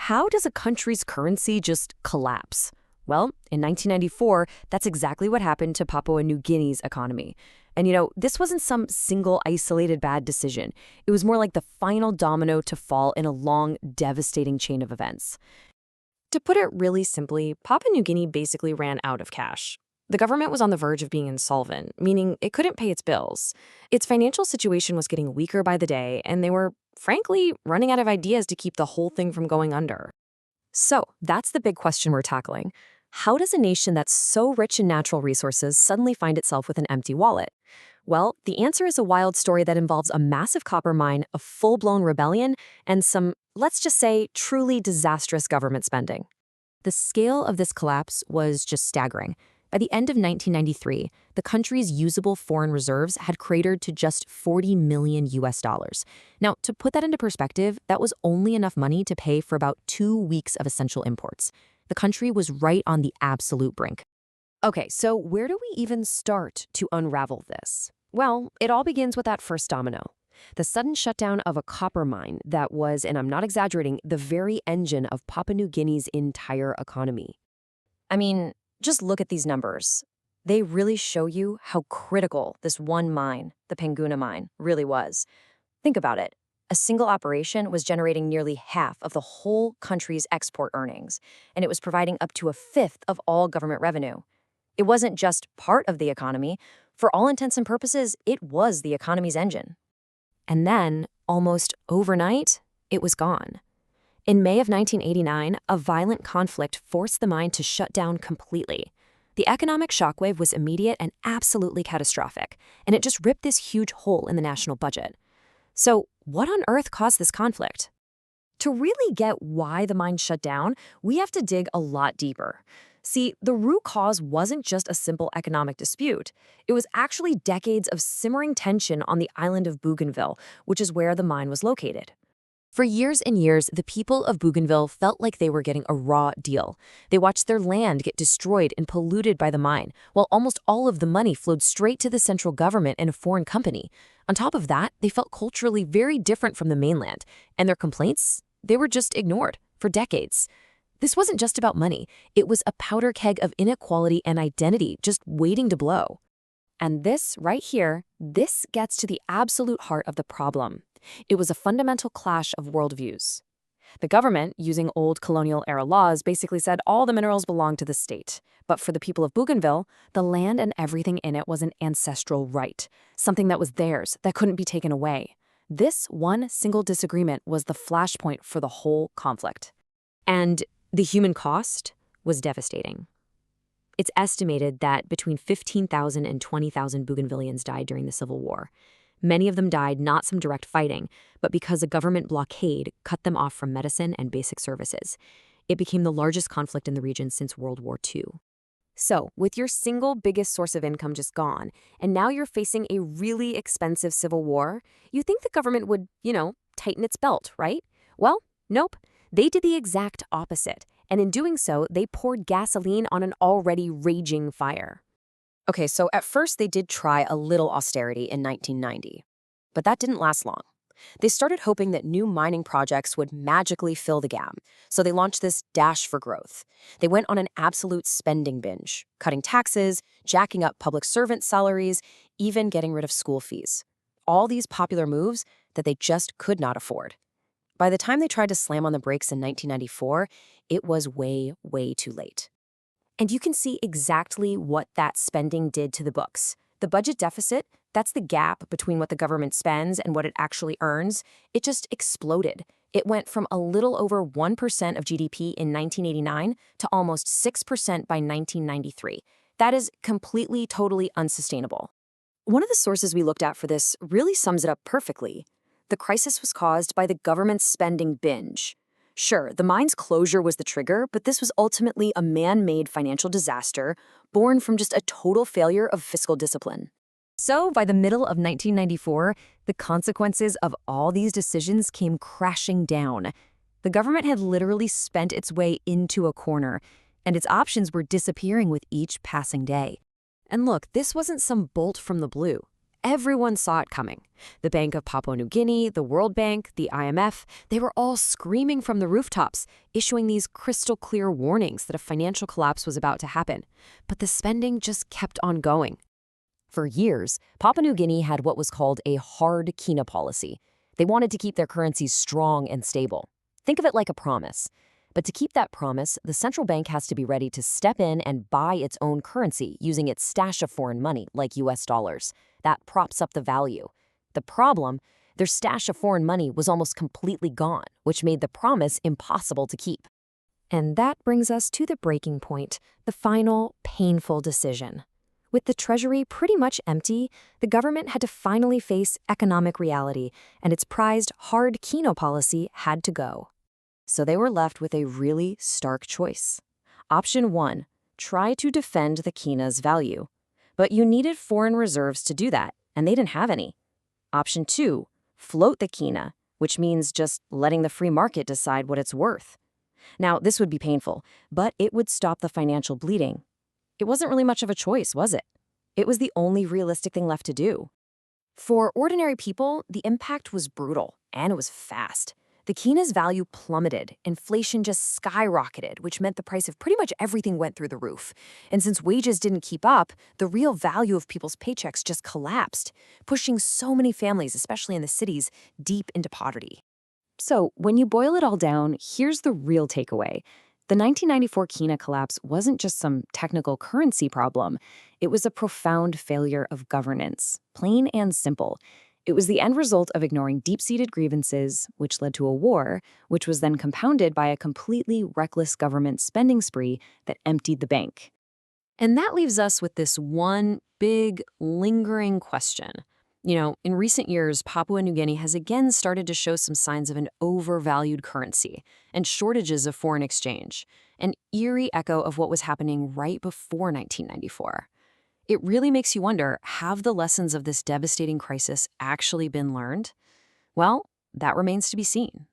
how does a country's currency just collapse? Well, in 1994, that's exactly what happened to Papua New Guinea's economy. And this wasn't some single isolated bad decision. It was more like the final domino to fall in a long, devastating chain of events. To put it really simply, Papua New Guinea basically ran out of cash. The government was on the verge of being insolvent, meaning it couldn't pay its bills. Its financial situation was getting weaker by the day, and they were, frankly, running out of ideas to keep the whole thing from going under. So, that's the big question we're tackling. How does a nation that's so rich in natural resources suddenly find itself with an empty wallet? Well, the answer is a wild story that involves a massive copper mine, a full-blown rebellion, and some, let's just say, truly disastrous government spending. The scale of this collapse was just staggering. By the end of 1993, the country's usable foreign reserves had cratered to just $40 million. Now, to put that into perspective, that was only enough money to pay for about 2 weeks of essential imports. The country was right on the absolute brink. Okay, so where do we even start to unravel this? Well, it all begins with that first domino. The sudden shutdown of a copper mine that was, and I'm not exaggerating, the very engine of Papua New Guinea's entire economy. I mean, just look at these numbers. They really show you how critical this one mine, the Panguna mine, really was. Think about it. A single operation was generating nearly half of the whole country's export earnings, and it was providing up to a fifth of all government revenue. It wasn't just part of the economy. For all intents and purposes, it was the economy's engine. And then, almost overnight, it was gone. In May of 1989, a violent conflict forced the mine to shut down completely. The economic shockwave was immediate and absolutely catastrophic, and it just ripped this huge hole in the national budget. So, what on earth caused this conflict? To really get why the mine shut down, we have to dig a lot deeper. See, the root cause wasn't just a simple economic dispute. It was actually decades of simmering tension on the island of Bougainville, which is where the mine was located. For years and years, the people of Bougainville felt like they were getting a raw deal. They watched their land get destroyed and polluted by the mine, while almost all of the money flowed straight to the central government and a foreign company. On top of that, they felt culturally very different from the mainland, and their complaints, they were just ignored for decades. This wasn't just about money. It was a powder keg of inequality and identity just waiting to blow. And this, right here, this gets to the absolute heart of the problem. It was a fundamental clash of worldviews. The government, using old colonial-era laws, basically said all the minerals belonged to the state. But for the people of Bougainville, the land and everything in it was an ancestral right, something that was theirs, that couldn't be taken away. This one single disagreement was the flashpoint for the whole conflict. And the human cost was devastating. It's estimated that between 15,000 and 20,000 Bougainvillians died during the Civil War. Many of them died not from direct fighting, but because a government blockade cut them off from medicine and basic services. It became the largest conflict in the region since World War II. So, with your single biggest source of income just gone, and now you're facing a really expensive civil war, you think the government would, tighten its belt, right? Well, nope. They did the exact opposite, and in doing so, they poured gasoline on an already raging fire. Okay, so at first they did try a little austerity in 1990, but that didn't last long. They started hoping that new mining projects would magically fill the gap, so they launched this dash for growth. They went on an absolute spending binge, cutting taxes, jacking up public servant salaries, even getting rid of school fees. All these popular moves that they just could not afford. By the time they tried to slam on the brakes in 1994, it was way, way too late. And you can see exactly what that spending did to the books. The budget deficit, that's the gap between what the government spends and what it actually earns, it just exploded. It went from a little over 1% of GDP in 1989 to almost 6% by 1993. That is completely, totally unsustainable. One of the sources we looked at for this really sums it up perfectly. The crisis was caused by the government's spending binge. Sure, the mine's closure was the trigger, but this was ultimately a man-made financial disaster born from just a total failure of fiscal discipline. So, by the middle of 1994, the consequences of all these decisions came crashing down. The government had literally spent its way into a corner, and its options were disappearing with each passing day. And look, this wasn't some bolt from the blue. Everyone saw it coming. The Bank of Papua New Guinea, the World Bank, the IMF, they were all screaming from the rooftops, issuing these crystal clear warnings that a financial collapse was about to happen. But the spending just kept on going. For years, Papua New Guinea had what was called a hard Kina policy. They wanted to keep their currency strong and stable. Think of it like a promise. But to keep that promise, the central bank has to be ready to step in and buy its own currency using its stash of foreign money, like US dollars. That props up the value. The problem, their stash of foreign money was almost completely gone, which made the promise impossible to keep. And that brings us to the breaking point, the final, painful decision. With the treasury pretty much empty, the government had to finally face economic reality, and its prized hard Kino policy had to go. So they were left with a really stark choice. Option 1, try to defend the Kina's value. But you needed foreign reserves to do that, and they didn't have any. Option 2, float the Kina, which means just letting the free market decide what it's worth. Now, this would be painful, but it would stop the financial bleeding. It wasn't really much of a choice, was it? It was the only realistic thing left to do. For ordinary people, the impact was brutal, and it was fast. The Kina's value plummeted, inflation just skyrocketed, which meant the price of pretty much everything went through the roof. And since wages didn't keep up, the real value of people's paychecks just collapsed, pushing so many families, especially in the cities, deep into poverty. So when you boil it all down, here's the real takeaway. The 1994 Kina collapse wasn't just some technical currency problem. It was a profound failure of governance, plain and simple. It was the end result of ignoring deep-seated grievances, which led to a war, which was then compounded by a completely reckless government spending spree that emptied the bank. And that leaves us with this one big, lingering question. In recent years, Papua New Guinea has again started to show some signs of an overvalued currency and shortages of foreign exchange, an eerie echo of what was happening right before 1994. It really makes you wonder, have the lessons of this devastating crisis actually been learned? Well, that remains to be seen.